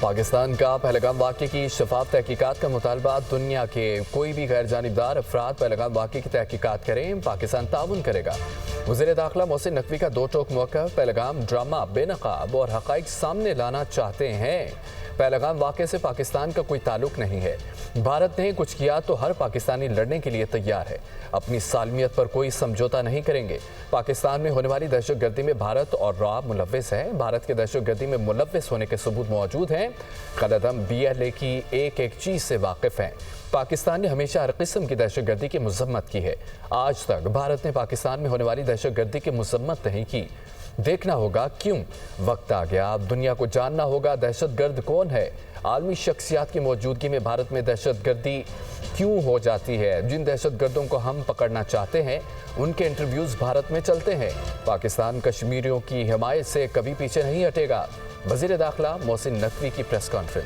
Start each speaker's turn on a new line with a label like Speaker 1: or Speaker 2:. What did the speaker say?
Speaker 1: पाकिस्तान का पहलगाम वाक़े की शफाफ तहकीकात का मुतालबा। दुनिया के कोई भी गैर जानिबदार अफराद पहलगाम वाक़े की तहकीकात करें, पाकिस्तान ताउन करेगा। वज़ीर दाखिला मोहसिन नकवी का दो टोक मौक़िफ़। पहलगाम ड्रामा बेनकाब और हक़ाइक़ सामने लाना चाहते हैं। पहलगाम वाक़े से पाकिस्तान का कोई ताल्लुक नहीं है। भारत ने कुछ किया तो हर पाकिस्तानी लड़ने के लिए तैयार है। अपनी सालमियत पर कोई समझौता नहीं करेंगे। पाकिस्तान में होने वाली दहशतगर्दी में भारत और रॉब मुलव्विस है। भारत के दहशतगर्दी में मुलव्विस होने के सबूत मौजूद हैं। क़दम BLA की एक एक चीज़ से वाकिफ़ हैं। पाकिस्तान ने हमेशा हर किस्म की दहशतगर्दी की मज़म्मत की है। आज तक भारत ने पाकिस्तान में होने वाली दहशतगर्दी की मज़म्मत नहीं की। देखना होगा क्यों। वक्त आ गया, अब दुनिया को जानना होगा दहशतगर्द कौन है। आलमी शख्सियात की मौजूदगी में भारत में दहशतगर्दी क्यों हो जाती है। जिन दहशतगर्दों को हम पकड़ना चाहते हैं उनके इंटरव्यूज़ भारत में चलते हैं। पाकिस्तान कश्मीरियों की हिमायत से कभी पीछे नहीं हटेगा। वज़ीर दाखिला मोहसिन नकवी की प्रेस कॉन्फ्रेंस।